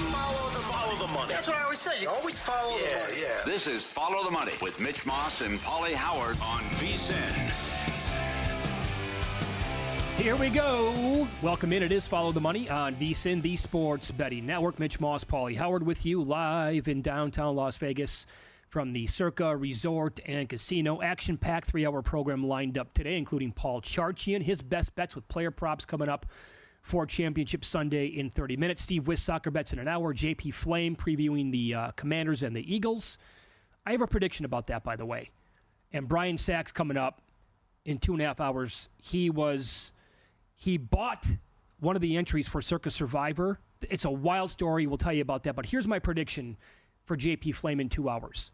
Follow the money. That's what I always say. You always follow the money. Yeah. This is Follow the Money with Mitch Moss and Pauly Howard on VSiN. Here we go. Welcome in. It is Follow the Money on VSiN, the Sports Betting Network. Mitch Moss, Pauly Howard with you live in downtown Las Vegas from the Circa Resort and Casino. Action-packed 3-hour program lined up today, including Paul Charchian, his best bets with player props coming up for Championship Sunday in 30 minutes. Steve Wiss, soccer bets in an hour. JP Flame previewing the Commanders and the Eagles. I have a prediction about that, by the way. And Brian Sachs coming up in 2.5 hours. He bought one of the entries for Circus Survivor. It's a wild story. We'll tell you about that. But here's my prediction for JP Flame in 2 hours.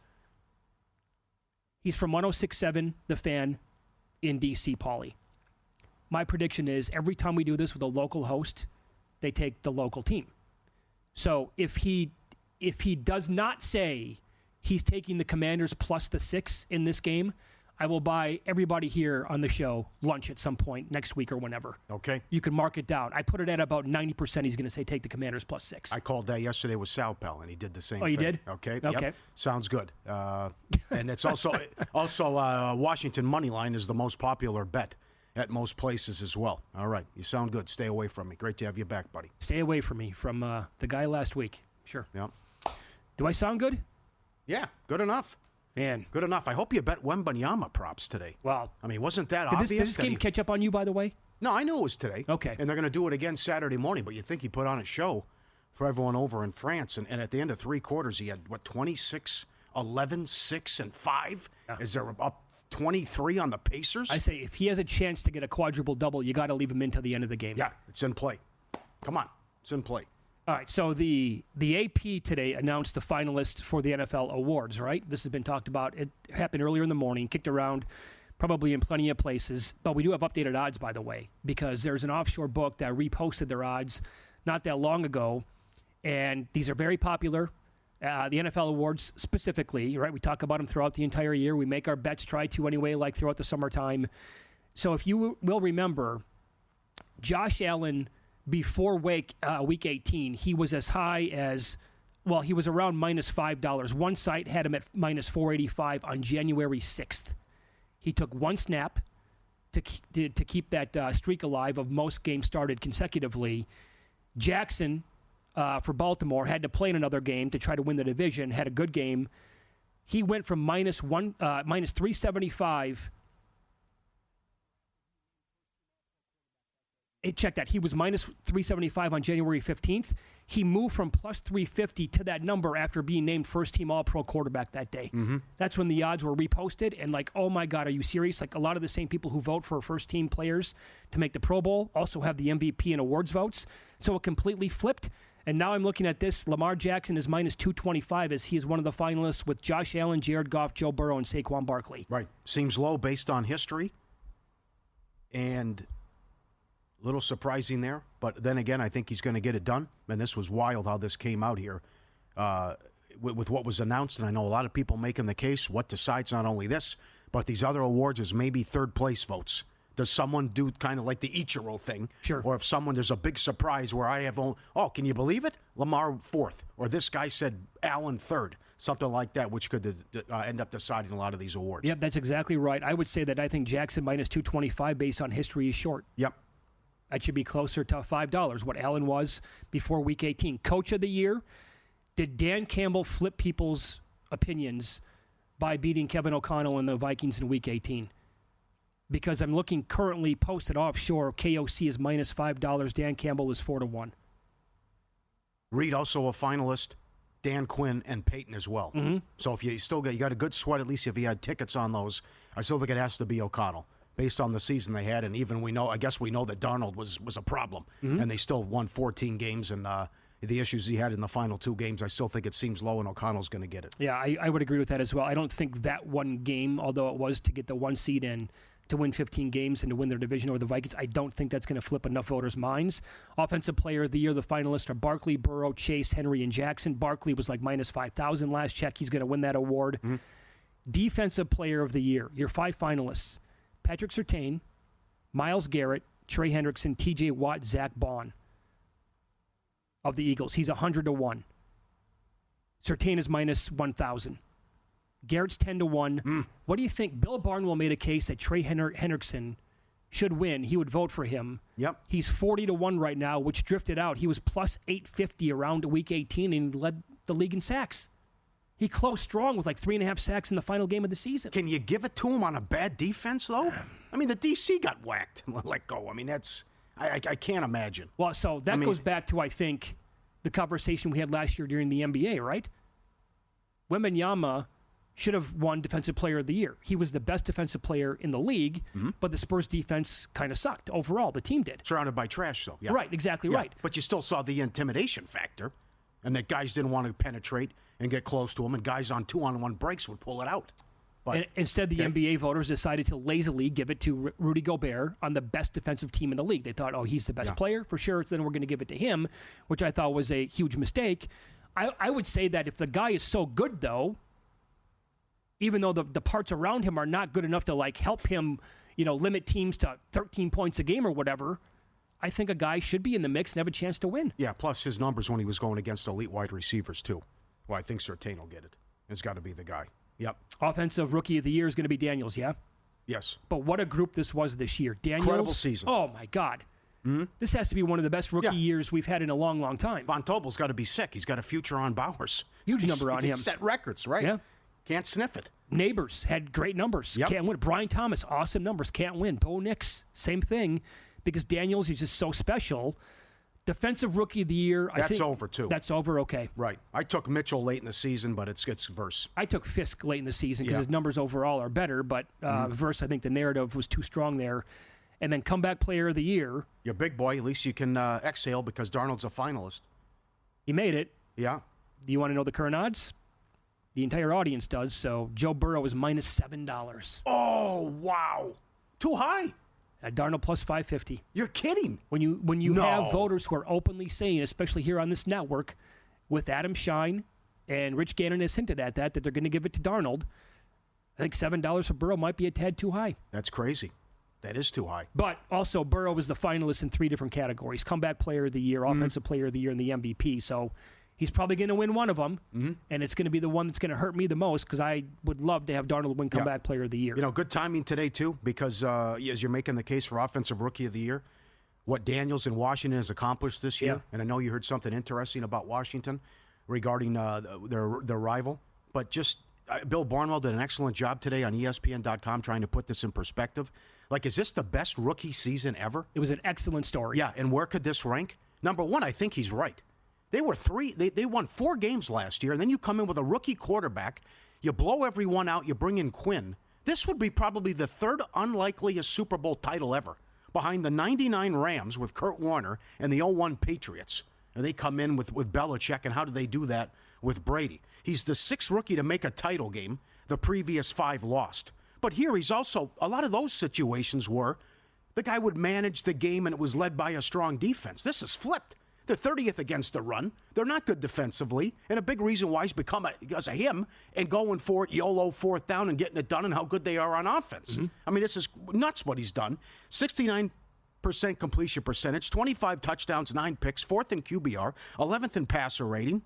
He's from 106.7, The Fan in D.C., Pauly. My prediction is every time we do this with a local host, they take the local team. So if he does not say he's taking the Commanders plus the 6 in this game, I will buy everybody here on the show lunch at some point next week or whenever. Okay. You can mark it down. I put it at about 90% he's going to say take the Commanders plus 6. I called that yesterday with Sal Pell, and he did the same thing. Oh, you did? Okay. Okay. Yep. Sounds good. And it's also Washington money line is the most popular bet at most places as well. All right. You sound good. Stay away from me. Great to have you back, buddy. Stay away from me, from the guy last week. Sure. Yep. Do I sound good? Yeah, good enough. Man. Good enough. I hope you bet Wembanyama props today. Well, I mean, wasn't that did obvious? Did this game catch up on you, by the way? No, I knew it was today. Okay. And they're going to do it again Saturday morning, but you think he put on a show for everyone over in France. And at the end of 3 quarters, he had, 26, 11, 6, and 5? Yeah. Is there up 23 on the Pacers? I say if he has a chance to get a quadruple double, you got to leave him in till the end of the game. Yeah, it's in play. Come on, it's in play. All right, so the AP today announced the finalists for the NFL awards, right? This has been talked about. It happened earlier in the morning, kicked around probably in plenty of places. But we do have updated odds, by the way, because there's an offshore book that reposted their odds not that long ago. And these are very popular. The NFL awards specifically, right? We talk about them throughout the entire year. We make our bets, try to anyway, like throughout the summertime. So if you will remember, Josh Allen, before week 18, he was as high as, well, he was around minus $5. One site had him at minus 485 on January 6th. He took one snap to keep that streak alive of most games started consecutively. Jackson, for Baltimore, had to play in another game to try to win the division, had a good game. He went from minus 375. Check that. He was minus 375 on January 15th. He moved from plus 350 to that number after being named first-team All-Pro quarterback that day. Mm-hmm. That's when the odds were reposted. And like, oh, my God, are you serious? Like a lot of the same people who vote for first-team players to make the Pro Bowl also have the MVP and awards votes. So it completely flipped. And now I'm looking at this. Lamar Jackson is minus 225 as he is one of the finalists with Josh Allen, Jared Goff, Joe Burrow, and Saquon Barkley. Right. Seems low based on history. And a little surprising there, but then again, I think he's going to get it done. And this was wild how this came out here with what was announced. And I know a lot of people making the case what decides not only this, but these other awards is maybe third place votes. Does someone do kind of like the Ichiro thing? Sure. Or if there's a big surprise where I have, can you believe it? Lamar fourth. Or this guy said Allen third. Something like that, which could end up deciding a lot of these awards. Yep, that's exactly right. I would say that I think Jackson minus 225 based on history is short. Yep. That should be closer to $5, what Allen was before Week 18. Coach of the Year, did Dan Campbell flip people's opinions by beating Kevin O'Connell and the Vikings in Week 18? Because I'm looking currently posted offshore, KOC is minus $5, Dan Campbell is 4-1. Reed also a finalist, Dan Quinn and Peyton as well. Mm-hmm. So if you got a good sweat, at least if you had tickets on those, I still think it has to be O'Connell. Based on the season they had, and even we know that Darnold was a problem, mm-hmm. and they still won 14 games, and the issues he had in the final 2 games, I still think it seems low, and O'Connell's going to get it. Yeah, I would agree with that as well. I don't think that one game, although it was to get the 1 seed in, to win 15 games and to win their division over the Vikings, I don't think that's going to flip enough voters' minds. Offensive Player of the Year, the finalists are Barkley, Burrow, Chase, Henry, and Jackson. Barkley was like minus 5,000 last check. He's going to win that award. Mm-hmm. Defensive Player of the Year, your 5 finalists: Patrick Surtain, Myles Garrett, Trey Hendrickson, T.J. Watt, Zach Bond. of the Eagles. He's 100-1. Surtain is minus 1,000. Garrett's 10-1. What do you think? Bill Barnwell made a case that Trey Hendrickson should win. He would vote for him. Yep. He's 40-1 right now, which drifted out. He was plus 850 around week 18 and led the league in sacks. He closed strong with like 3.5 sacks in the final game of the season. Can you give it to him on a bad defense, though? I mean, the DC got whacked and let go. I mean, that's I can't imagine. Well, so that goes back to, I think, the conversation we had last year during the NBA, right? Wembanyama should have won Defensive Player of the Year. He was the best defensive player in the league, but the Spurs defense kind of sucked overall. The team did. Surrounded by trash, though. Yeah. Right, exactly right. But you still saw the intimidation factor, and that guys didn't want to penetrate and get close to him, and guys on 2-on-1 breaks would pull it out. But and instead, the NBA voters decided to lazily give it to Rudy Gobert on the best defensive team in the league. They thought, oh, he's the best player for sure, so then we're going to give it to him, which I thought was a huge mistake. I would say that if the guy is so good, though, even though the parts around him are not good enough to like help him, limit teams to 13 points a game or whatever, I think a guy should be in the mix and have a chance to win. Yeah, plus his numbers when he was going against elite wide receivers, too. Well, I think Surtain will get it. It's got to be the guy. Yep. Offensive Rookie of the Year is going to be Daniels, yeah? Yes. But what a group this was this year. Daniels. Incredible season. Oh, my God. This has to be one of the best rookie years we've had in a long, long time. Von Tobel's got to be sick. He's got a future on Bowers. Huge number on him. Set records, right? Yeah. Can't sniff it. Neighbors had great numbers. Yep. Can't win. Brian Thomas, awesome numbers. Can't win. Bo Nix, same thing. Because Daniels is just so special. Defensive Rookie of the Year. That's over, too. That's over, okay. Right. I took Mitchell late in the season, but it's Verse. I took Fisk late in the season because his numbers overall are better, but Verse, I think the narrative was too strong there. And then Comeback Player of the Year. You're a big boy. At least you can exhale because Darnold's a finalist. He made it. Yeah. Do you want to know the current odds? The entire audience does, so Joe Burrow is minus $7. Oh, wow. Too high. Darnold plus 550. You're kidding. When you have voters who are openly saying, especially here on this network, with Adam Shine and Rich Gannon has hinted at that they're going to give it to Darnold, I think $7 for Burrow might be a tad too high. That's crazy. That is too high. But also, Burrow was the finalist in 3 different categories. Comeback Player of the Year, Offensive Player of the Year, and the MVP. So he's probably going to win one of them, and it's going to be the one that's going to hurt me the most because I would love to have Darnold win Comeback Player of the Year. Good timing today, too, because as you're making the case for Offensive Rookie of the Year, what Daniels in Washington has accomplished this year, and I know you heard something interesting about Washington regarding their rival, but just Bill Barnwell did an excellent job today on ESPN.com trying to put this in perspective. Like, is this the best rookie season ever? It was an excellent story. Yeah, and where could this rank? Number one, I think he's right. They won 4 games last year, and then you come in with a rookie quarterback, you blow everyone out, you bring in Quinn. This would be probably the 3rd unlikeliest Super Bowl title ever, behind the 99 Rams with Kurt Warner and the 0-1 Patriots. And they come in with Belichick, and how do they do that with Brady? He's the 6th rookie to make a title game. The previous 5 lost. But here he's also, a lot of those situations were the guy would manage the game and it was led by a strong defense. This is flipped. They're 30th against the run. They're not good defensively. And a big reason why he's become because of him and going for it, YOLO 4th down and getting it done and how good they are on offense. I mean, this is nuts what he's done. 69% completion percentage, 25 touchdowns, 9 picks, 4th in QBR, 11th in passer rating.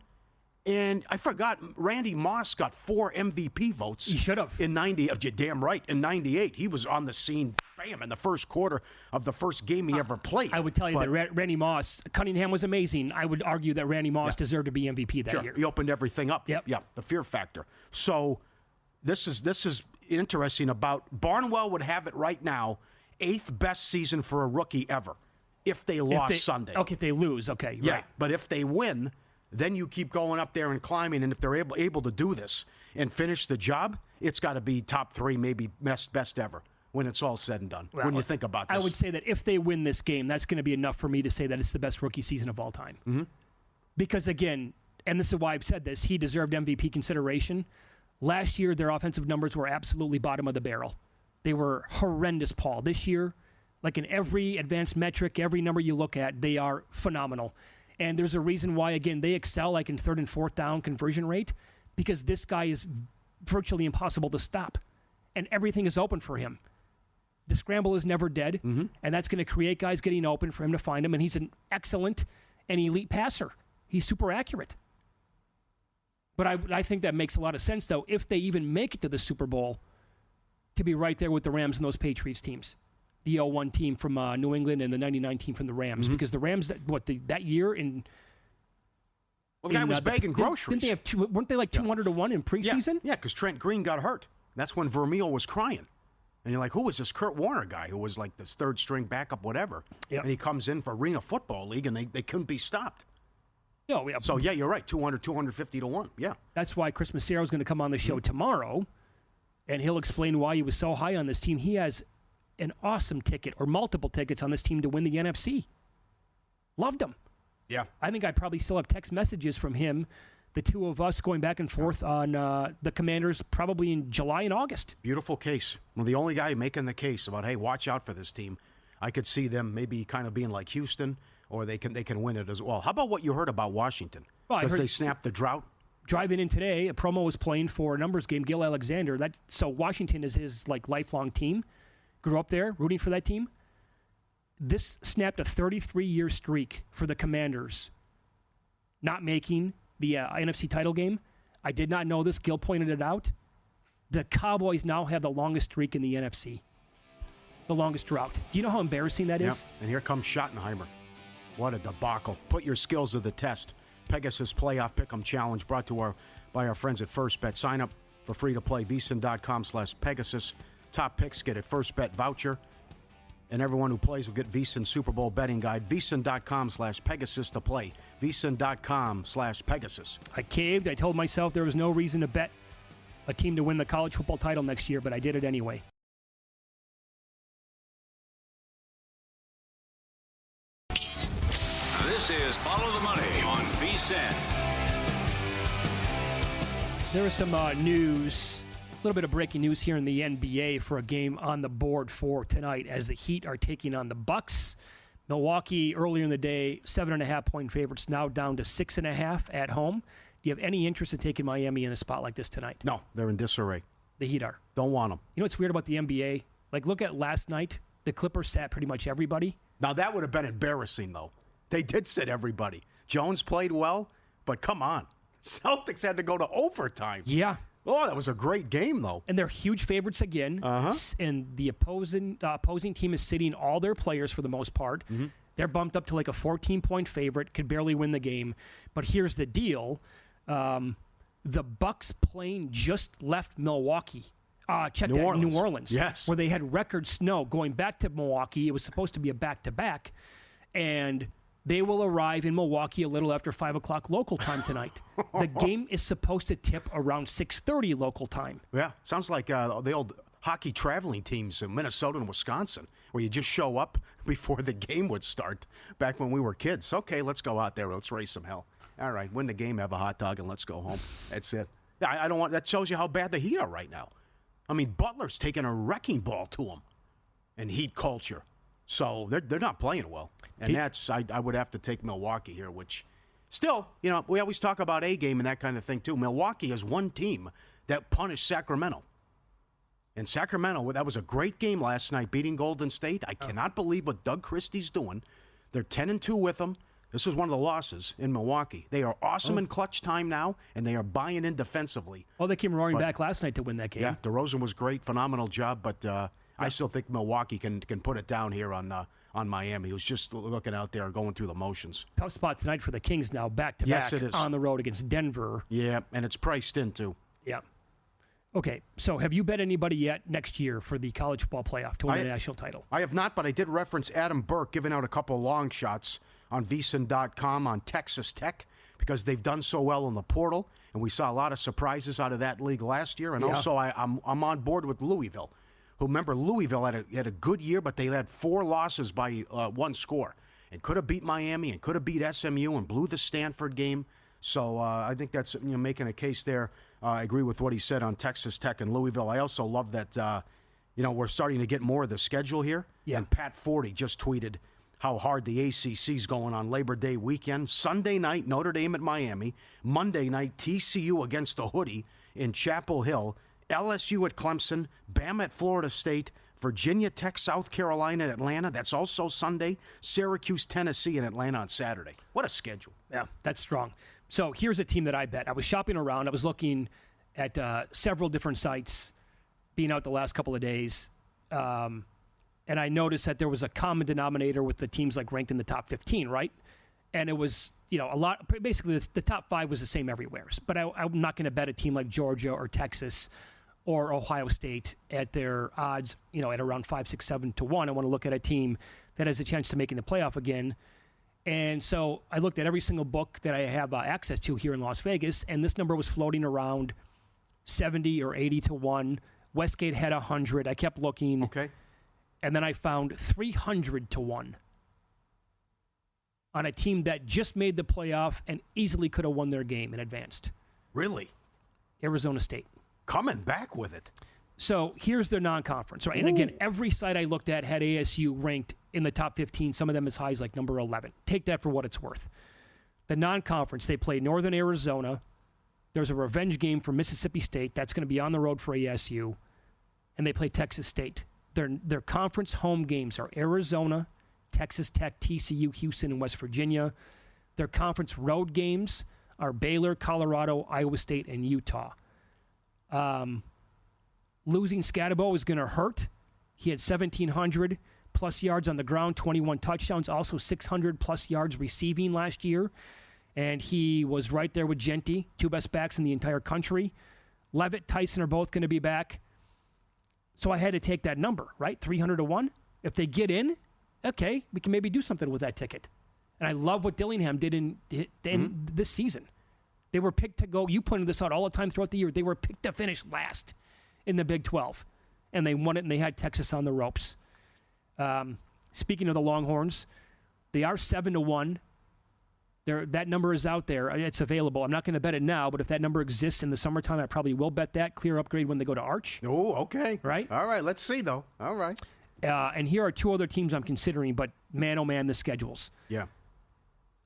And I forgot, Randy Moss got 4 MVP votes. He should have. In 90, you're damn right. In 98, he was on the scene, bam, in the first quarter of the first game he ever played. I would tell you that Randy Moss, Cunningham was amazing. I would argue that Randy Moss deserved to be MVP that year. He opened everything up. Yep. Yeah, the fear factor. So this is interesting about Barnwell would have it right now, 8th best season for a rookie ever if they lost Sunday. Okay, if they lose, okay, yeah, right. But if they win, then you keep going up there and climbing, and if they're able to do this and finish the job, it's got to be top 3, maybe best ever when it's all said and done, when you think about this. I would say that if they win this game, that's going to be enough for me to say that it's the best rookie season of all time. Because, again, and this is why I've said this, he deserved MVP consideration. Last year, their offensive numbers were absolutely bottom of the barrel. They were horrendous, Paul. This year, like in every advanced metric, every number you look at, they are phenomenal. And there's a reason why, again, they excel like in 3rd and 4th down conversion rate because this guy is virtually impossible to stop. And everything is open for him. The scramble is never dead, and that's going to create guys getting open for him to find him. And he's an excellent and elite passer. He's super accurate. But I think that makes a lot of sense, though, if they even make it to the Super Bowl, to be right there with the Rams and those Patriots teams. The 0-1 team from New England and the 99 team from the Rams. Mm-hmm. Because the Rams, that year in... Well, the guy was bagging groceries. Didn't they have weren't they like 200 to 1 in preseason? Yeah, because Trent Green got hurt. That's when Vermeil was crying. And you're like, who was this Kurt Warner guy who was like this third-string backup, whatever? Yep. And he comes in for Arena Football League, and they couldn't be stopped. No, yeah. So, yeah, you're right, 200, 250 to 1, yeah. That's why Chris Macero's going to come on the show tomorrow, and he'll explain why he was so high on this team. He has an awesome ticket, or multiple tickets on this team to win the NFC. Loved him. Yeah. I think I probably still have text messages from him, the two of us going back and forth on the Commanders probably in July and August. Beautiful case. Well, the only guy making the case about, hey, watch out for this team. I could see them maybe kind of being like Houston, or they can win it as well. How about what you heard about Washington? Because they snapped the drought. Driving in today, a promo was playing for a numbers game, Gil Alexander. So Washington is his lifelong team. Grew up there, rooting for that team. This snapped a 33-year streak for the Commanders, not making the NFC title game. I did not know this. Gil pointed it out. The Cowboys now have the longest streak in the NFC. The longest drought. Do you know how embarrassing that is? And here comes Schottenheimer. What a debacle. Put your skills to the test. Pegasus Playoff Pick'em Challenge brought to by our friends at First Bet. Sign up for free to play. VSiN.com/Pegasus. Top picks get a First Bet voucher. And everyone who plays will get VSiN Super Bowl betting guide. VSiN.com/Pegasus to play. VSiN.com/Pegasus. I caved. I told myself there was no reason to bet a team to win the college football title next year, but I did it anyway. This is Follow the Money on VSiN. There is some news, a little bit of breaking news here in the NBA for a game on the board for tonight as the Heat are taking on the Bucks. Milwaukee earlier in the day, 7.5-point favorites, now down to 6.5 at home. Do you have any interest in taking Miami in a spot like this tonight? No, they're in disarray. The Heat are. Don't want them. You know what's weird about the NBA? Like, look at last night. The Clippers sat pretty much everybody. Now, that would have been embarrassing, though. They did sit everybody. Jones played well, but come on. Celtics had to go to overtime. Yeah. Oh, that was a great game, though. And they're huge favorites again. Uh-huh. And the opposing team is sitting all their players for the most part. Mm-hmm. They're bumped up to like a 14-point favorite, could barely win the game. But here's the deal. The Bucks plane just left Milwaukee. New Orleans. Yes. Where they had record snow going back to Milwaukee. It was supposed to be a back-to-back. And they will arrive in Milwaukee a little after 5 o'clock local time tonight. The game is supposed to tip around 6:30 local time. Yeah, sounds like the old hockey traveling teams in Minnesota and Wisconsin, where you just show up before the game would start back when we were kids. Okay, let's go out there. Let's raise some hell. All right, win the game, have a hot dog, and let's go home. That's it. I don't want. That shows you how bad the Heat are right now. I mean, Butler's taking a wrecking ball to them in Heat culture. So they're not playing well. And I would have to take Milwaukee here, which still, we always talk about A game and that kind of thing too. Milwaukee is one team that punished Sacramento. And Sacramento, that was a great game last night, beating Golden State. I cannot believe what Doug Christie's doing. They're 10-2 with them. This is one of the losses in Milwaukee. They are awesome in clutch time now, and they are buying in defensively. Well, they came roaring back last night to win that game. Yeah, DeRozan was great, phenomenal job, but I still think Milwaukee can put it down here on Miami, who's just looking out there going through the motions. Tough spot tonight for the Kings now, back-to-back yes, it is. On the road against Denver. Yeah, and it's priced in, too. Yeah. Okay, so have you bet anybody yet next year for the college football playoff to win the national title? I have not, but I did reference Adam Burke giving out a couple of long shots on VSiN.com on Texas Tech because they've done so well in the portal, and we saw a lot of surprises out of that league last year. And also I'm on board with Louisville. Remember, Louisville had a good year, but they had 4 losses by one score. And could have beat Miami and could have beat SMU and blew the Stanford game. So I think that's making a case there. I agree with what he said on Texas Tech and Louisville. I also love that we're starting to get more of the schedule here. Yeah. And Pat Forty just tweeted how hard the ACC's going on Labor Day weekend. Sunday night, Notre Dame at Miami. Monday night, TCU against the Hoodie in Chapel Hill. LSU at Clemson, Bama at Florida State, Virginia Tech, South Carolina, and Atlanta. That's also Sunday. Syracuse, Tennessee, and Atlanta on Saturday. What a schedule. Yeah, that's strong. So here's a team that I bet. I was shopping around. I was looking at several different sites being out the last couple of days. And I noticed that there was a common denominator with the teams like ranked in the top 15, right? And it was, a lot. Basically, the top 5 was the same everywhere. But I'm not going to bet a team like Georgia or Texas or Ohio State at their odds, at around 5, 6, 7 to 1. I want to look at a team that has a chance to making the playoff again. And so I looked at every single book that I have access to here in Las Vegas, and this number was floating around 70 or 80 to 1. Westgate had 100. I kept looking. Okay. And then I found 300 to 1 on a team that just made the playoff and easily could have won their game and advanced. Really? Arizona State. Coming back with it. So here's their non-conference, right? And again, every site I looked at had ASU ranked in the top 15, some of them as high as like number 11. Take that for what it's worth. The non-conference, they play Northern Arizona. There's a revenge game for Mississippi State. That's going to be on the road for ASU. And they play Texas State. Their conference home games are Arizona, Texas Tech, TCU, Houston, and West Virginia. Their conference road games are Baylor, Colorado, Iowa State, and Utah. Losing Scatabo is going to hurt. He had 1,700 plus yards on the ground, 21 touchdowns, also 600 plus yards receiving last year. And he was right there with Genty, 2 best backs in the entire country. Levitt, Tyson are both going to be back. So I had to take that number, right? 300 to 1. If they get in, okay, we can maybe do something with that ticket. And I love what Dillingham did in this season. They were picked to go. You pointed this out all the time throughout the year. They were picked to finish last in the Big 12. And they won it, and they had Texas on the ropes. Speaking of the Longhorns, they are 7 to 1. That number is out there. It's available. I'm not going to bet it now, but if that number exists in the summertime, I probably will bet that. Clear upgrade when they go to Arch. Oh, okay. Right? All right. Let's see, though. All right. And here are 2 other teams I'm considering, but man, oh man, the schedules. Yeah.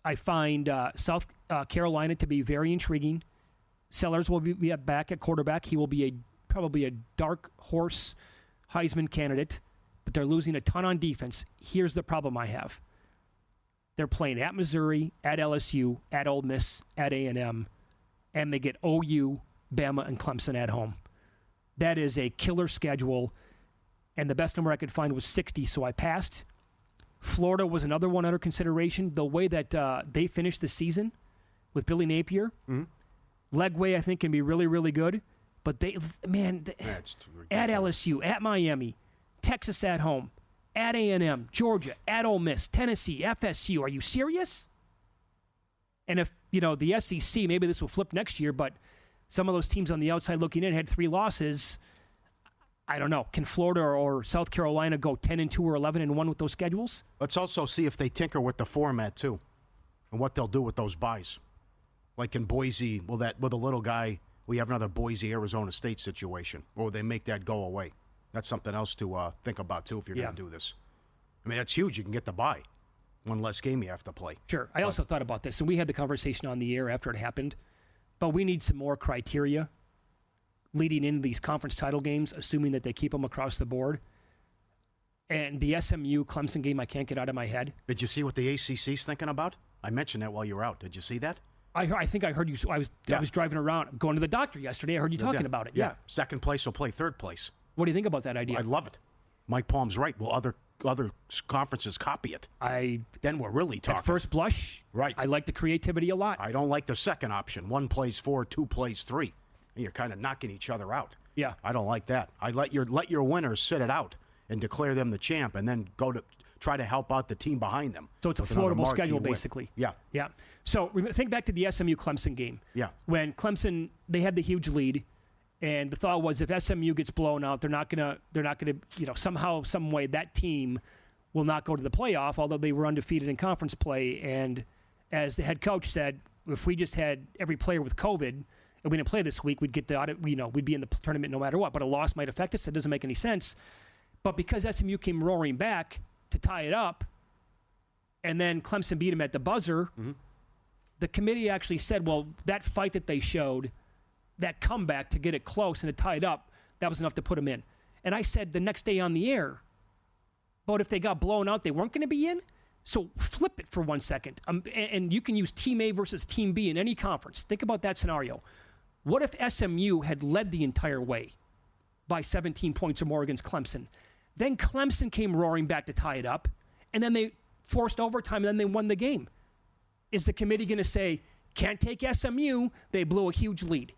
I find South Carolina to be very intriguing. Sellers will be back at quarterback. He will be probably a dark horse Heisman candidate, but they're losing a ton on defense. Here's the problem I have. They're playing at Missouri, at LSU, at Ole Miss, at A&M, and they get OU, Bama, and Clemson at home. That is a killer schedule, and the best number I could find was 60, so I passed. Florida was another one under consideration. The way that they finished the season with Billy Napier, Legway, I think, can be really, really good. But at LSU, at Miami, Texas at home, at A&M, Georgia, at Ole Miss, Tennessee, FSU. Are you serious? And if, the SEC, maybe this will flip next year, but some of those teams on the outside looking in had 3 losses. I don't know. Can Florida or South Carolina go 10-2 or 11-1 with those schedules? Let's also see if they tinker with the format, too, and what they'll do with those buys. Like in Boise, with a little guy, we have another Boise-Arizona State situation, or they make that go away. That's something else to think about, too, if you're going to do this. I mean, that's huge. You can get the bye. One less game you have to play. Sure. I also thought about this, and we had the conversation on the air after it happened, but we need some more criteria leading into these conference title games, assuming that they keep them across the board. And the SMU-Clemson game I can't get out of my head. Did you see what the ACC's thinking about? I mentioned that while you were out. Did you see that? I think I heard you. I was driving around, going to the doctor yesterday. I heard you talking about it. Yeah. Second place will play third place. What do you think about that idea? I love it. Mike Palm's right. Will other conferences copy it? Then we're really talking. At first blush, right. I like the creativity a lot. I don't like the second option. 1 plays 4, 2 plays 3. You're kind of knocking each other out. Yeah. I don't like that. I let your winners sit it out and declare them the champ, and then go to try to help out the team behind them. So it's a floatable schedule, basically. Yeah. Yeah. So think back to the SMU-Clemson game. Yeah. When Clemson, they had the huge lead, and the thought was if SMU gets blown out, they're not gonna, somehow, some way that team will not go to the playoff, although they were undefeated in conference play. And as the head coach said, if we just had every player with COVID and we didn't play this week, we'd get the audit, we'd be in the tournament no matter what. But a loss might affect us. That doesn't make any sense. But because SMU came roaring back to tie it up, and then Clemson beat them at the buzzer, the committee actually said, well, that fight that they showed, that comeback to get it close and to tie it up, that was enough to put them in. And I said the next day on the air, but if they got blown out, they weren't going to be in? So flip it for 1 second. And you can use Team A versus Team B in any conference. Think about that scenario. What if SMU had led the entire way by 17 points or more against Clemson? Then Clemson came roaring back to tie it up, and then they forced overtime, and then they won the game. Is the committee going to say, can't take SMU, they blew a huge lead?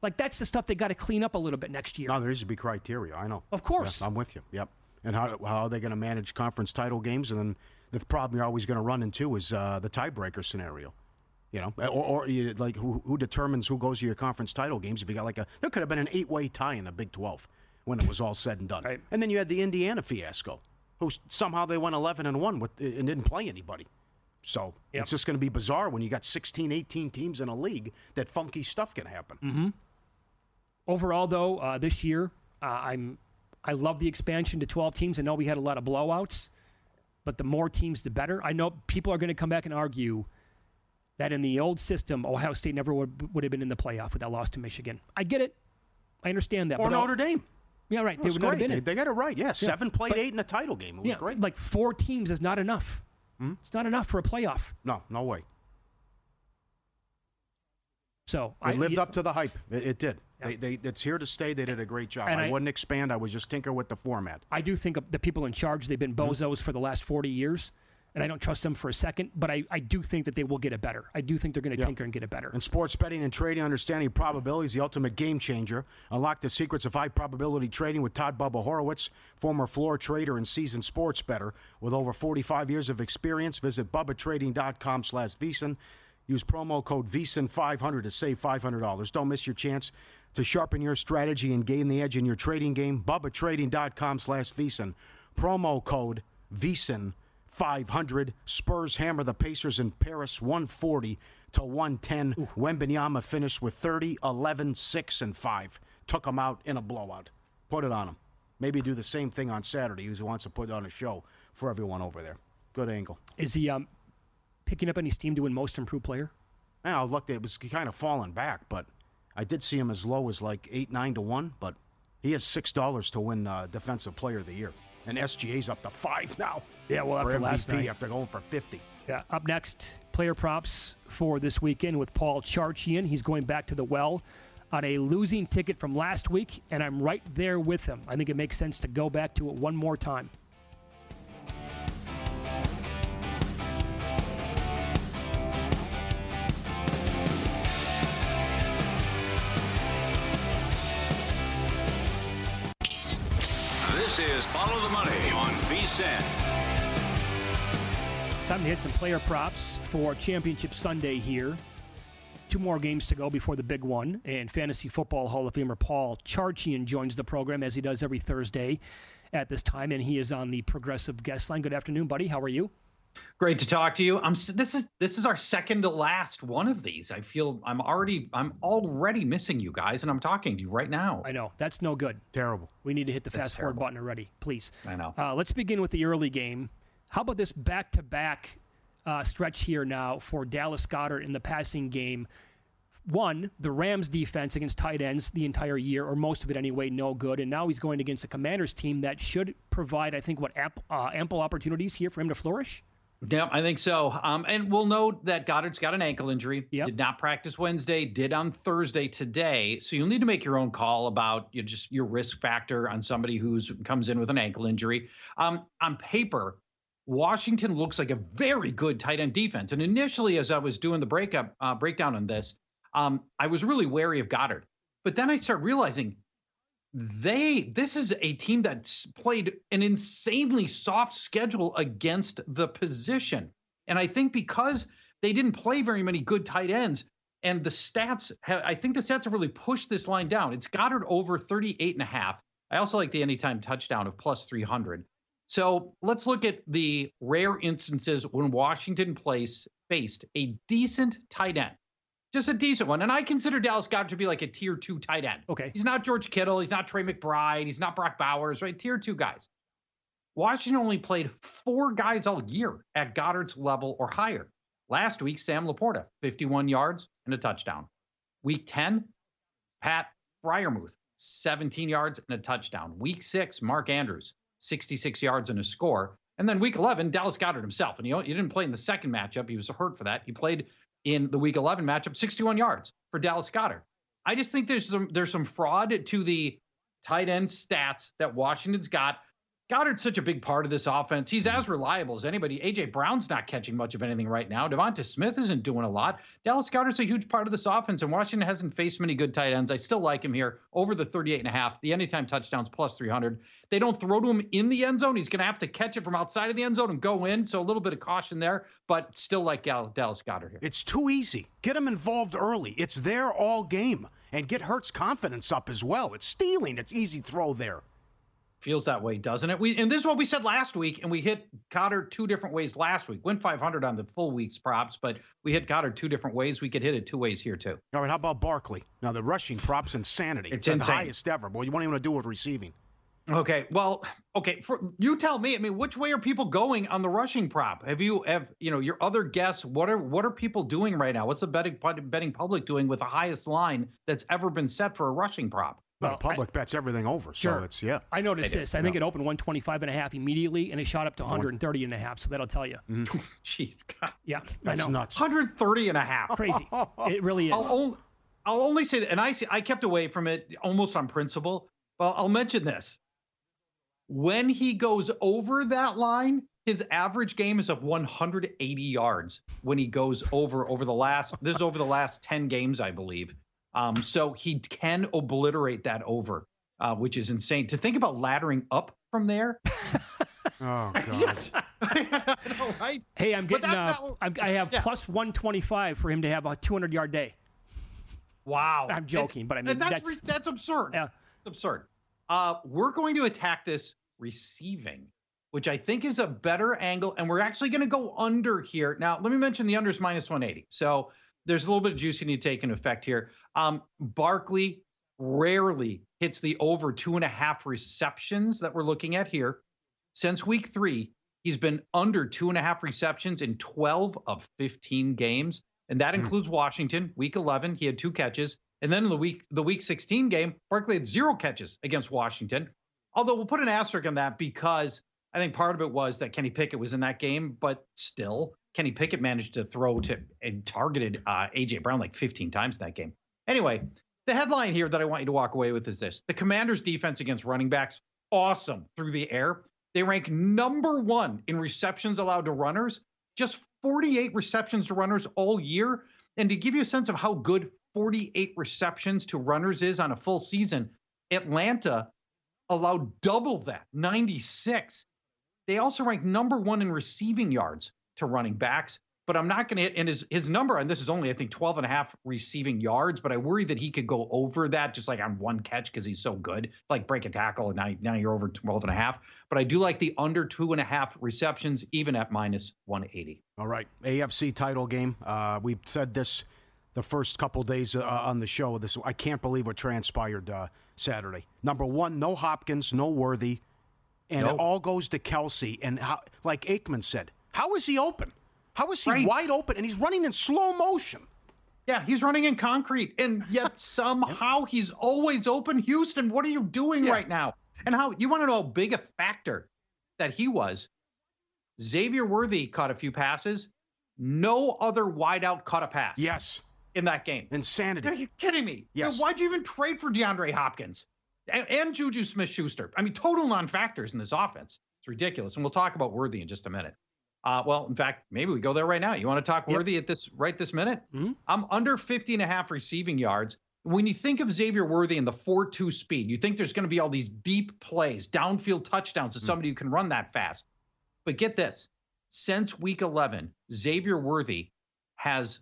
Like, that's the stuff they got to clean up a little bit next year. No, there needs to be criteria. I know. Of course. Yeah, I'm with you. Yep. And how are they going to manage conference title games? And then the problem you're always going to run into is the tiebreaker scenario. You know, or like who determines who goes to your conference title games? If you got there could have been an 8-way tie in the Big 12 when it was all said and done. Right. And then you had the Indiana fiasco, who somehow they went 11-1 and didn't play anybody. So It's just going to be bizarre when you got 16, 18 teams in a league that funky stuff can happen. Mm-hmm. Overall, though, this year, I love the expansion to 12 teams. I know we had a lot of blowouts, but the more teams, the better. I know people are going to come back and argue that in the old system, Ohio State never would have been in the playoff with that loss to Michigan. I get it. I understand that. Or Notre Dame. Yeah, right. They would not have been in. They got it right. Yeah, 7 played 8 in a title game. It was great. Like 4 teams is not enough. It's not enough for a playoff. No way. So it lived up to the hype. It did. Yeah. It's here to stay. They did a great job. And I wouldn't expand. I would just tinker with the format. I do think of the people in charge, they've been bozos for the last 40 years, and I don't trust them for a second, but I do think that they will get it better. I do think they're going to tinker and get it better. In sports betting and trading, understanding probability is the ultimate game changer. Unlock the secrets of high probability trading with Todd Bubba Horowitz, former floor trader and seasoned sports bettor. With over 45 years of experience, visit BubbaTrading.com/VSiN. Use promo code VSiN500 to save $500. Don't miss your chance to sharpen your strategy and gain the edge in your trading game. BubbaTrading.com/VSiN. Promo code VSiN500. Spurs hammer the Pacers in Paris 140-110. Wembanyama finished with 30, 11, 6, and 5. Took them out in a blowout. Put it on him. Maybe do the same thing on Saturday. He wants to put on a show for everyone over there. Good angle. Is he picking up any steam to win most improved player? Yeah, I looked. It was kind of falling back, but I did see him as low as like 8-9-1. But he has $6 to win Defensive Player of the Year, and SGA's up to 5 now. Yeah, well, for after MVP last night, after going for 50. Yeah. Up next, player props for this weekend with Paul Charchian. He's going back to the well on a losing ticket from last week, and I'm right there with him. I think it makes sense to go back to it one more time. This is Follow the Money on VSiN. Time to hit some player props for Championship Sunday here. 2 more games to go before the big one, and Fantasy Football Hall of Famer Paul Charchian joins the program as he does every Thursday at this time, and he is on the Progressive guest line. Good afternoon, buddy. How are you? Great to talk to you. This is our second to last one of these. I feel I'm already missing you guys, and I'm talking to you right now. I know. That's no good. Terrible. We need to hit the fast forward button already, please. I know. Let's begin with the early game. How about this back-to-back stretch here now for Dallas Goedert in the passing game? One, the Rams defense against tight ends the entire year, or most of it anyway, no good. And now he's going against a Commanders team that should provide, I think, ample opportunities here for him to flourish? Yeah, I think so. And we'll note that Goddard's got an ankle injury. Yep. Did not practice Wednesday, did on Thursday today. So you'll need to make your own call about your risk factor on somebody who comes in with an ankle injury. On paper, Washington looks like a very good tight end defense. And initially, as I was doing the breakdown on this, I was really wary of Goddard. But then I started realizing this is a team that's played an insanely soft schedule against the position. And I think because they didn't play very many good tight ends, and the stats, I think the stats have really pushed this line down. It's Goddard over 38.5. I also like the anytime touchdown of plus 300. So let's look at the rare instances when Washington faced a decent tight end. Just a decent one. And I consider Dallas Goedert to be like a tier 2 tight end. Okay. He's not George Kittle. He's not Trey McBride. He's not Brock Bowers, right? Tier 2 guys. Washington only played 4 guys all year at Goddard's level or higher. Last week, Sam Laporta, 51 yards and a touchdown. Week 10, Pat Freiermuth, 17 yards and a touchdown. Week 6, Mark Andrews, 66 yards and a score. And then week 11, Dallas Goedert himself. And he didn't play in the second matchup. He was hurt for that. He played in the week 11 matchup, 61 yards for Dallas Goedert. I just think there's some fraud to the tight end stats that Washington's got. Goddard's such a big part of this offense. He's as reliable as anybody. A.J. Brown's not catching much of anything right now. Devonta Smith isn't doing a lot. Dallas Goedert's a huge part of this offense, and Washington hasn't faced many good tight ends. I still like him here over the 38.5. The anytime touchdowns plus 300. They don't throw to him in the end zone. He's going to have to catch it from outside of the end zone and go in, so a little bit of caution there, but still like Dallas Goedert here. It's too easy. Get him involved early. It's there all game. And get Hurts' confidence up as well. It's stealing. It's easy throw there. Feels that way, doesn't it? And this is what we said last week, and we hit Goddard 2 different ways last week. Went 500 on the full week's props, but we hit Goddard 2 different ways. We could hit it 2 ways here, too. All right, how about Barkley? Now, the rushing props, insanity. It's the highest ever. Boy, you won't even want to do with receiving. Okay, well, you tell me. I mean, which way are people going on the rushing prop? Have your other guess? What are people doing right now? What's the betting public doing with the highest line that's ever been set for a rushing prop? Well, the public bets everything over. Sure. So it's, yeah. I noticed this. I think it opened 125.5 immediately, and it shot up to 130.5. So that'll tell you. Jeez, God. Yeah, that's I know. Nuts. 130.5. Crazy. It really is. I'll only say that, and I kept away from it almost on principle. Well, I'll mention this. When he goes over that line, his average game is of 180 yards when he goes over the last 10 games, I believe. So he can obliterate that over, which is insane. To think about laddering up from there. Oh, God. I know, right? Hey, I'm getting. I have plus 125 for him to have a 200-yard day. Wow. I'm joking, but I mean that's absurd. Yeah, it's absurd. We're going to attack this receiving, which I think is a better angle, and we're actually going to go under here. Now, let me mention the under is minus 180. So there's a little bit of juice you need to take into effect here. Barkley rarely hits the over 2.5 receptions that we're looking at here. Since week 3, he's been under 2.5 receptions in 12 of 15 games, and that includes Washington. Week 11, he had 2 catches. And then in the week 16 game, Barkley had 0 catches against Washington. Although we'll put an asterisk on that because I think part of it was that Kenny Pickett was in that game, but still, Kenny Pickett managed to throw to and targeted A.J. Brown like 15 times in that game. Anyway, the headline here that I want you to walk away with is this. The Commanders' defense against running backs, awesome through the air. They rank number 1 in receptions allowed to runners, just 48 receptions to runners all year. And to give you a sense of how good 48 receptions to runners is on a full season, Atlanta allowed double that, 96. They also rank number 1 in receiving yards to running backs, but I'm not going to hit, and his number, and this is only, I think, 12.5 receiving yards, but I worry that he could go over that just like on one catch because he's so good, like break a tackle, and now you're over 12.5. But I do like the under 2.5 receptions, even at minus 180. All right, AFC title game. We said this the first couple days on the show. I can't believe what transpired Saturday. Number 1, no Hopkins, no Worthy, and it all goes to Kelsey. And like Aikman said, how is he open? How is he wide open? And he's running in slow motion. Yeah, he's running in concrete, and yet somehow he's always open. Houston, what are you doing right now? And how you want to know how big a factor that he was? Xavier Worthy caught a few passes. No other wideout caught a pass. Yes. In that game. Insanity. Are you kidding me? Yes. Why'd you even trade for DeAndre Hopkins and Juju Smith-Schuster? I mean, total non-factors in this offense. It's ridiculous. And we'll talk about Worthy in just a minute. Well, in fact, maybe we go there right now. You want to talk Worthy at this minute? Mm-hmm. I'm under 50.5 receiving yards. When you think of Xavier Worthy and the 4.2 speed, you think there's going to be all these deep plays, downfield touchdowns to somebody who can run that fast. But get this. Since week 11, Xavier Worthy has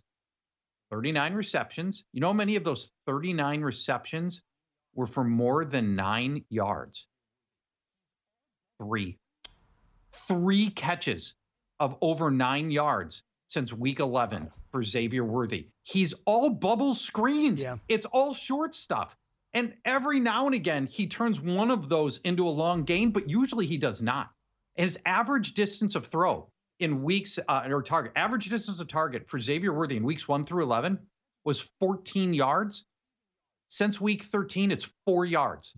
39 receptions. You know how many of those 39 receptions were for more than 9 yards? 3. 3 catches of over 9 yards since week 11 for Xavier Worthy. He's all bubble screens. Yeah. It's all short stuff. And every now and again, he turns one of those into a long gain, but usually he does not. His average distance of throw in weeks average distance of target for Xavier Worthy in weeks 1 through 11 was 14 yards. Since week 13, it's 4 yards.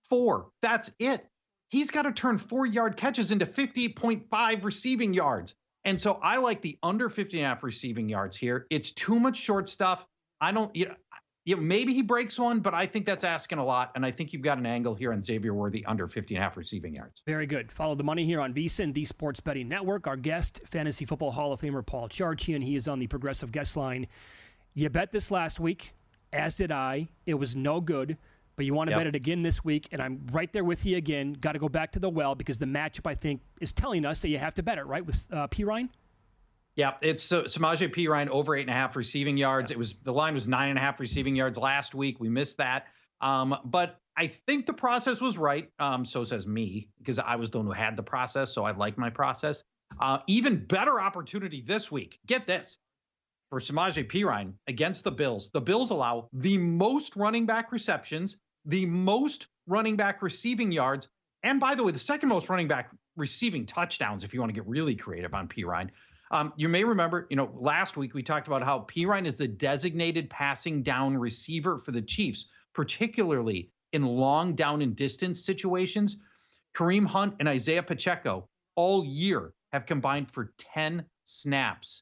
4. That's it. He's got to turn 4-yard catches into 50.5 receiving yards. And so I like the under 50.5 receiving yards here. It's too much short stuff. I don't, maybe he breaks one, but I think that's asking a lot. And I think you've got an angle here on Xavier Worthy under 50.5 receiving yards. Very good. Follow the money here on VSiN, the Sports Betting Network. Our guest, Fantasy Football Hall of Famer Paul Charchian. He is on the Progressive Guest Line. You bet this last week, as did I. It was no good. But you want to bet it again this week, and I'm right there with you again. Got to go back to the well because the matchup, I think, is telling us that you have to bet it, right, with Pirine? Yeah, it's Samaje Pirine over 8.5 receiving yards. Yeah. The line was 9.5 receiving yards last week. We missed that. But I think the process was right. So says me, because I was the one who had the process, so I like my process. Even better opportunity this week. Get this. For Samaje Pirine against the Bills. The Bills allow the most running back receptions, the most running back receiving yards, and by the way, the second most running back receiving touchdowns, if you want to get really creative on Pirine. You may remember, last week we talked about how Pirine is the designated passing down receiver for the Chiefs, particularly in long down and distance situations. Kareem Hunt and Isaiah Pacheco all year have combined for 10 snaps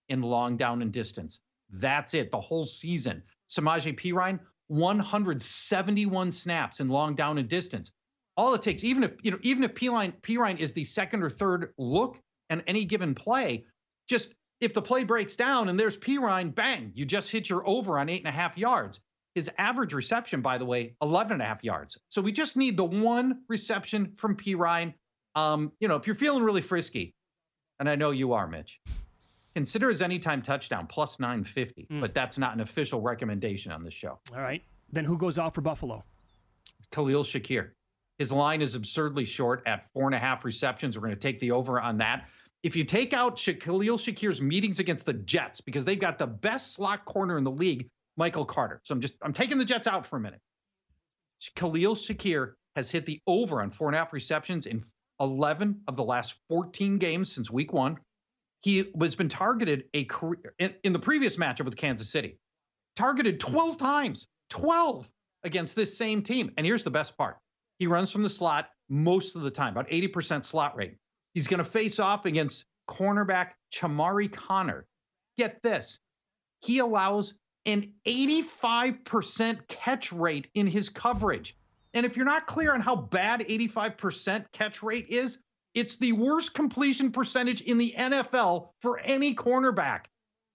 in long down and distance. That's it, the whole season. Samaje Pirine, 171 snaps in long down and distance. All it takes, even if Pirine is the second or third look on any given play, just if the play breaks down and there's Pirine, bang, you just hit your over on 8.5 yards. His average reception, by the way, 11.5 yards. So we just need the one reception from Pirine. If you're feeling really frisky, and I know you are, Mitch, consider his anytime touchdown plus 950, but that's not an official recommendation on this show. All right. Then who goes off for Buffalo? Khalil Shakir. His line is absurdly short at 4.5 receptions. We're going to take the over on that. If you take out Khalil Shakir's meetings against the Jets, because they've got the best slot corner in the league, Michael Carter. So I'm taking the Jets out for a minute. Khalil Shakir has hit the over on 4.5 receptions in 11 of the last 14 games since week 1. He has been targeted in the previous matchup with Kansas City, targeted 12 times, 12 against this same team. And here's the best part. He runs from the slot most of the time, about 80% slot rate. He's going to face off against cornerback Chamari Connor. Get this. He allows an 85% catch rate in his coverage. And if you're not clear on how bad 85% catch rate is, it's the worst completion percentage in the NFL for any cornerback.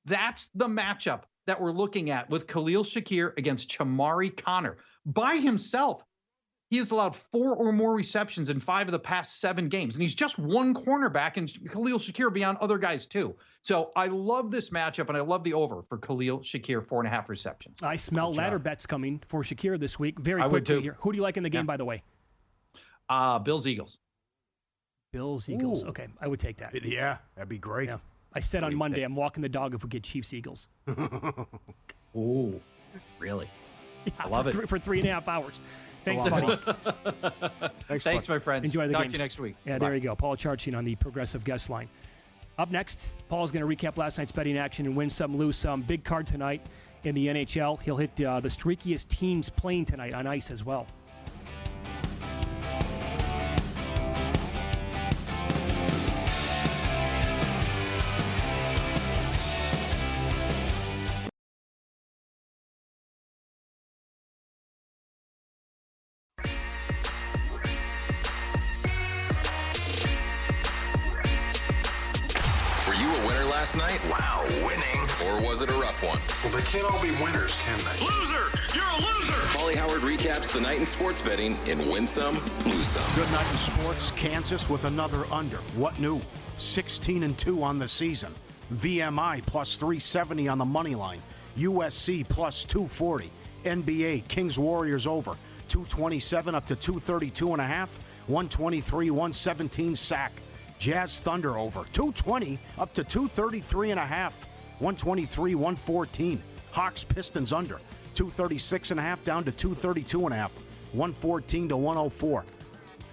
That's the matchup that we're looking at with Khalil Shakir against Chamari Connor. By himself, he has allowed 4 or more receptions in 5 of the past 7 games. And he's just one cornerback, and Khalil Shakir beyond other guys too. So I love this matchup, and I love the over for Khalil Shakir, 4.5 receptions. I smell ladder bets coming for Shakir this week. Very quickly would too. Here. Who do you like in the game, by the way? Bills-Eagles. Bills-Eagles. Ooh. Okay, I would take that. Yeah, that'd be great. Yeah. I said on Monday I'm walking the dog if we get Chiefs-Eagles. Ooh, really? Yeah, I love it. For 3.5 hours. Thanks, buddy. Thanks, my friend. Enjoy the Talk games. to you next week. Yeah, Bye. there you go. Paul Charchian on the Progressive Guest Line. Up next, Paul's going to recap last night's betting action and win some, lose some. Big card tonight in the NHL. He'll hit the streakiest teams playing tonight on ice as well. Last night? Wow, winning. Or was it a rough one? Well, they can't all be winners, can they? Loser! You're a loser! Pauly Howard recaps the night in sports betting in Win Some, Lose Some. Good night in sports. Kansas with another under. What new? 16-2 on the season. VMI plus 370 on the money line. USC plus 240. NBA Kings Warriors over. 227 up to 232.5. 123, 117 sack. Jazz Thunder over. 220 up to 233.5. 123, 114. Hawks Pistons under. 236.5 down to 232.5. 114 to 104.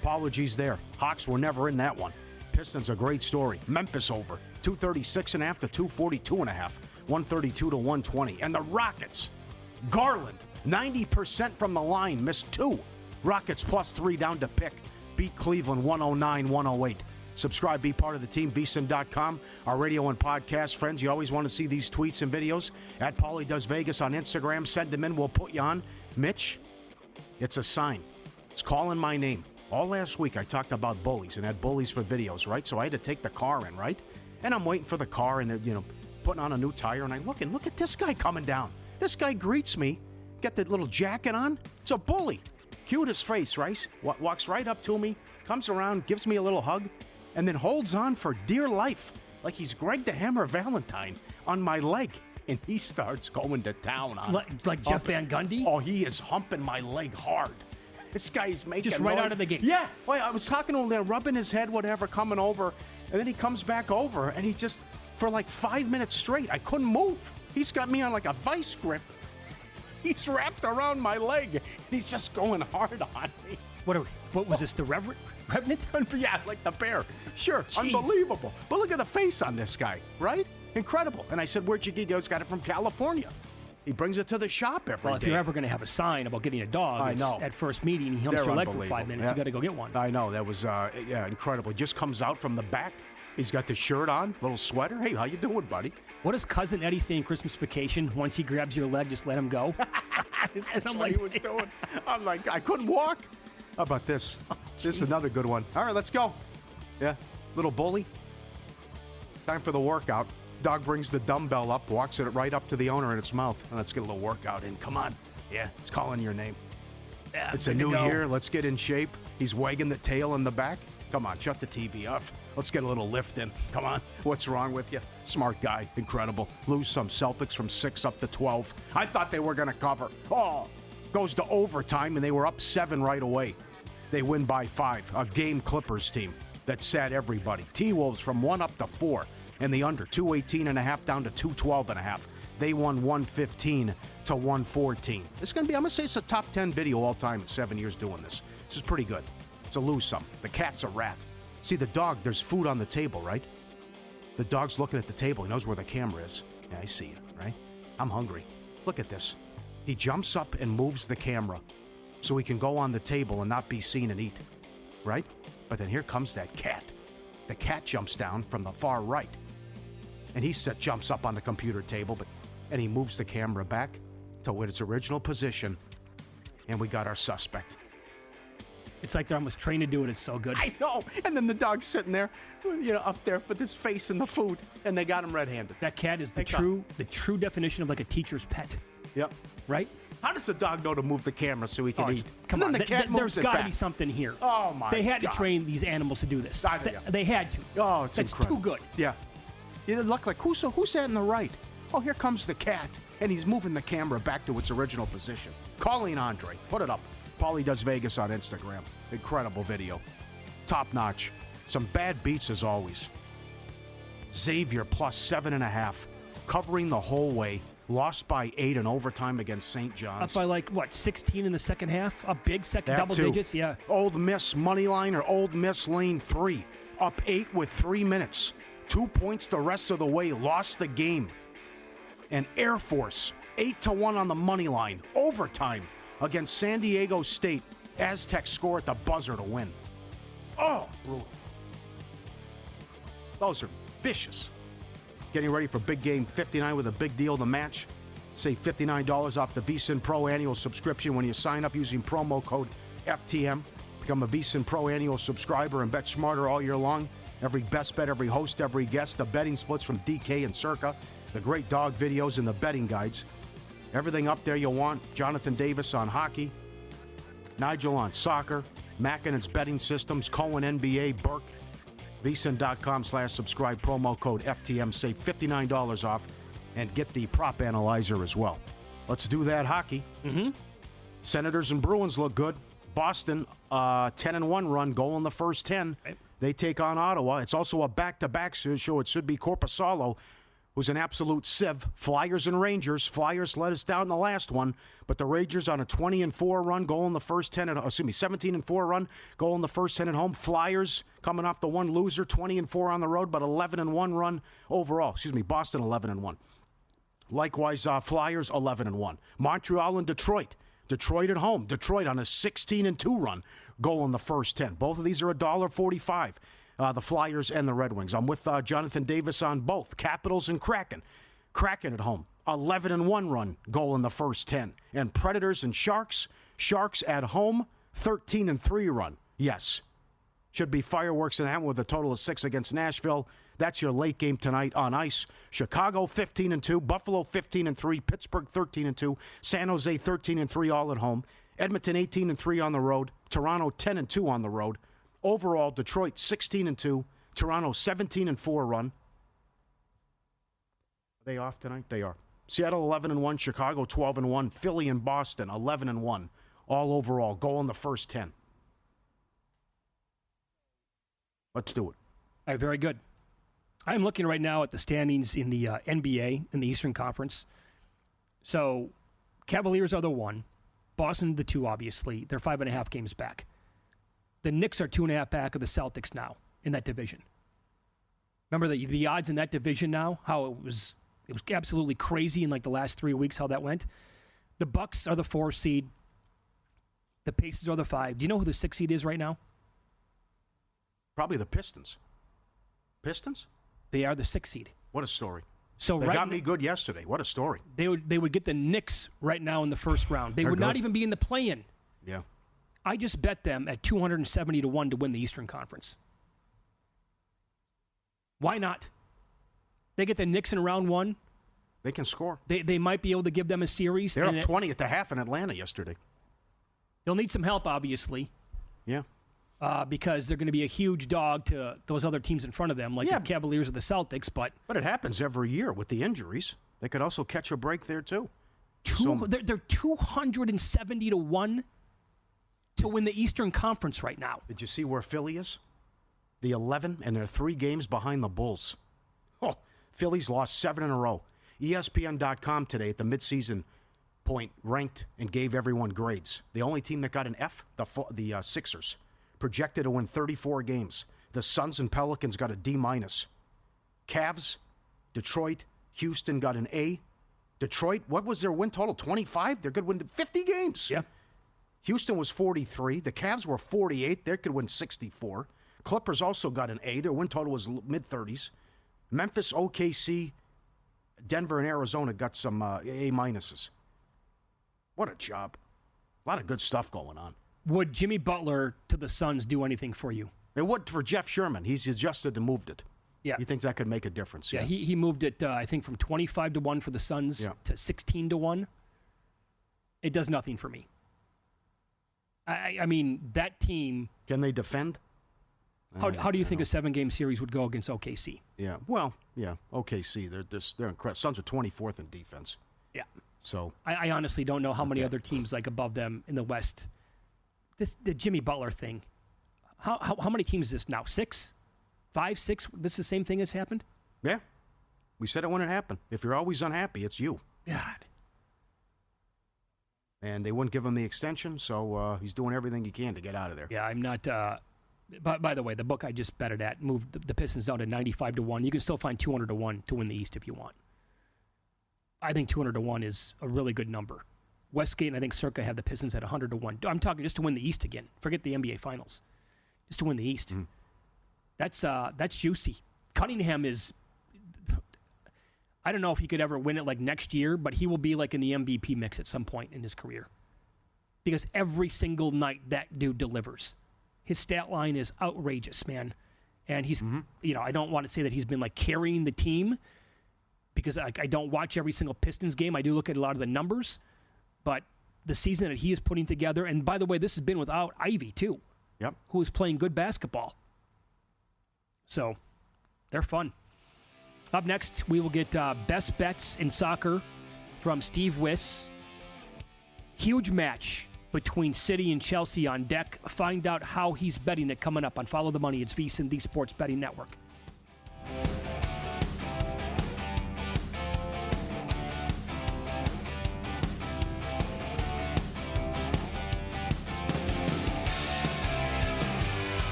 Apologies there. Hawks were never in that one. Pistons a great story. Memphis over. 236.5 to 242.5. 132 to 120. And the Rockets Garland, 90% from the line, missed 2. Rockets +3 down to pick. Beat Cleveland 109-108. Subscribe, be part of the team, vsin.com. Our radio and podcast friends, you always want to see these tweets and videos. At Pauly Does Vegas on Instagram. Send them in, we'll put you on. Mitch, it's a sign. It's calling my name. All last week I talked about bullies and had bullies for videos, right? So I had to take the car in, right? And I'm waiting for the car and they're, putting on a new tire. And I look at this guy coming down. This guy greets me, got that little jacket on. It's a bully. Cutest face, right? Walks right up to me, comes around, gives me a little hug, and then holds on for dear life, like he's Greg the Hammer Valentine on my leg. And he starts going to town on it. Like Jeff Van Gundy? Oh, he is humping my leg hard. This guy's making just right out of the gate. Yeah. Well, I was talking to him there, rubbing his head, whatever, coming over. And then he comes back over, and he just, for like 5 minutes straight, I couldn't move. He's got me on like a vice grip. He's wrapped around my leg. And he's just going hard on me. What was this, the Revenant? Yeah, like the bear. Sure, Jeez. Unbelievable. But look at the face on this guy, right? Incredible. And I said, where'd you get? He goes, got it from California. He brings it to the shop every day. Well, if you're ever going to have a sign about getting a dog, I know. At first meeting, he humps your leg for 5 minutes. Yeah. You got to go get one. I know. That was, incredible. He just comes out from the back. He's got the shirt on, little sweater. Hey, how you doing, buddy? What does Cousin Eddie say in Christmas Vacation? Once he grabs your leg, just let him go? That's what he was doing. I'm like, I couldn't walk. How about this? This is another good one. All right, let's go. Yeah, little bully. Time for the workout. Dog brings the dumbbell up, walks it right up to the owner in its mouth. And let's get a little workout in. Come on. Yeah, it's calling your name. Yeah, it's a new year. Let's get in shape. He's wagging the tail in the back. Come on, shut the TV off. Let's get a little lift in. Come on. What's wrong with you? Smart guy. Incredible. Lose some Celtics from 6 up to 12. I thought they were going to cover. Oh, goes to overtime, and they were up 7 right away. They win by 5. A game Clippers team that sat everybody. T-Wolves from 1 up to 4. And the under, 218.5 down to 212.5. They won 115 to 114. It's going to be, I'm going to say it's a top 10 video all time in 7 years doing this. This is pretty good. It's a lose some. The cat's a rat. See, the dog, there's food on the table, right? The dog's looking at the table. He knows where the camera is. Yeah, I see you, right? I'm hungry. Look at this. He jumps up and moves the camera so he can go on the table and not be seen and eat, right? But then here comes that cat. The cat jumps down from the far right. And he jumps up on the computer table, and he moves the camera back to its original position, and we got our suspect. It's like they're almost trained to do it. It's so good. I know. And then the dog's sitting there, up there with his face in the food, and they got him red-handed. That cat is the true definition of like a teacher's pet. Yep. Right? How does the dog know to move the camera so he can eat? Come on. The cat moves there's got to be something here. Oh, my God. They had to train these animals to do this. They had to. Oh, it's That's incredible. too good. Yeah. It looked like, who's that in the right? Oh, here comes the cat. And he's moving the camera back to its original position. Colleen Andre. Put it up. Pauly Does Vegas on Instagram. Incredible video. Top notch. Some bad beats as always. Xavier plus 7.5. Covering the whole way. Lost by 8 in overtime against St. John's. Up by 16 in the second half? A big second, double digits? Yeah. Old Miss money line or Old Miss lane 3. Up 8 with 3 minutes. 2 points the rest of the way. Lost the game. And Air Force 8-1 on the money line. Overtime against San Diego State. Aztecs score at the buzzer to win. Oh, brutal. Those are vicious. Getting ready for big game 59 with a big deal to match. Save $59 off the VSiN Pro annual subscription when you sign up using promo code FTM. Become a VSiN Pro annual subscriber and bet smarter all year long. Every best bet, every host, every guest. The betting splits from DK and Circa. The great dog videos and the betting guides. Everything up there you want. Jonathan Davis on hockey. Nigel on soccer. Mac and its betting systems. Cohen NBA. Burke. VSiN.com/subscribe. Promo code FTM. Save $59 off and get the prop analyzer as well. Let's do that hockey. Mm-hmm. Senators and Bruins look good. Boston, 10-1 run, goal in the first 10. Right. They take on Ottawa. It's also a back-to-back, so it should be Korpisalo, who's an absolute sieve. Flyers and Rangers. Flyers let us down in the last one, but the Rangers on a 20-4 run, goal in the first 10 17-4 run, goal in the first 10 at home. Flyers coming off the one loser, 20-4 on the road, but 11-1 run overall. Boston 11-1. Likewise, Flyers 11-1. Montreal and Detroit. Detroit at home. Detroit on a 16-2 run. Goal in the first 10. Both of these are $1.45. The Flyers and the Red Wings. I'm with Jonathan Davis on both. Capitals and Kraken. Kraken at home. 11-1 run. Goal in the first 10. And Predators and Sharks. Sharks at home. 13-3 run. Yes. Should be fireworks in that with a total of 6 against Nashville. That's your late game tonight on ice. Chicago 15-2, Buffalo 15-3, Pittsburgh 13-2, San Jose 13-3 all at home, Edmonton 18-3 on the road, Toronto 10-2 on the road. Overall, Detroit 16-2, Toronto 17-4 run. Are they off tonight? They are. Seattle 11-1, Chicago 12-1, Philly and Boston 11-1. All overall, goal in the first 10. Let's do it. All right, very good. I'm looking right now at the standings in the NBA, in the Eastern Conference. So, Cavaliers are the 1. Boston the 2, obviously. They're 5.5 games back. The Knicks are 2.5 back of the Celtics now in that division. Remember the odds in that division now? How it was absolutely crazy in like the last 3 weeks how that went. The Bucks are the 4 seed. The Pacers are the 5. Do you know who the 6 seed is right now? Probably the Pistons. Pistons? They are the 6 seed. What a story. So they got me good yesterday. What a story. They would get the Knicks right now in the first round. They would not even be in the play-in. Yeah. I just bet them at 270-1 to win the Eastern Conference. Why not? They get the Knicks in round 1. They can score. They might be able to give them a series. They're up 20 at the half in Atlanta yesterday. They'll need some help, obviously. Yeah. Because they're going to be a huge dog to those other teams in front of them, like the Cavaliers or the Celtics. But it happens every year with the injuries. They could also catch a break there, too. They're 270-1 to win the Eastern Conference right now. Did you see where Philly is? The 11, and they're 3 games behind the Bulls. Oh, Philly's lost 7 in a row. ESPN.com today at the midseason point ranked and gave everyone grades. The only team that got an F, the Sixers. Projected to win 34 games. The Suns and Pelicans got a D-. Cavs, Detroit, Houston got an A. Detroit, what was their win total? 25? They're good win 50 games. Yeah. Houston was 43. The Cavs were 48. They could win 64. Clippers also got an A. Their win total was mid-30s. Memphis, OKC, Denver, and Arizona got some A-minuses. What a job. A lot of good stuff going on. Would Jimmy Butler to the Suns do anything for you? It would for Jeff Sherman. He's adjusted and moved it. Yeah. You think that could make a difference? Yeah, he moved it, I think, from 25-1 for the Suns to 16-1. It does nothing for me. I mean, that team... Can they defend? How do you think a 7-game series would go against OKC? Yeah, well, OKC, they're incredible. Suns are 24th in defense. Yeah. So I honestly don't know how many other teams like above them in the West... The Jimmy Butler thing. How many teams is this now? 6? 5, 6? This is the same thing that's happened? Yeah. We said it when it happened. If you're always unhappy, it's you. God. And they wouldn't give him the extension, so he's doing everything he can to get out of there. Yeah, I'm not... by the way, the book I just betted at moved the Pistons down to 95-1. You can still find 200-1 to win the East if you want. I think 200-1 is a really good number. Westgate and I think Circa have the Pistons at 100-1. I'm talking just to win the East again. Forget the NBA Finals. Just to win the East. Mm. That's juicy. Cunningham is... I don't know if he could ever win it like next year, but he will be like in the MVP mix at some point in his career. Because every single night that dude delivers. His stat line is outrageous, man. And he's, I don't want to say that he's been like carrying the team because I don't watch every single Pistons game. I do look at a lot of the numbers. But the season that he is putting together, and by the way, this has been without Ivy, too. Yep. Who is playing good basketball. So, they're fun. Up next, we will get best bets in soccer from Steve Wiss. Huge match between City and Chelsea on deck. Find out how he's betting it coming up on Follow the Money. It's VSiN, the Sports Betting Network.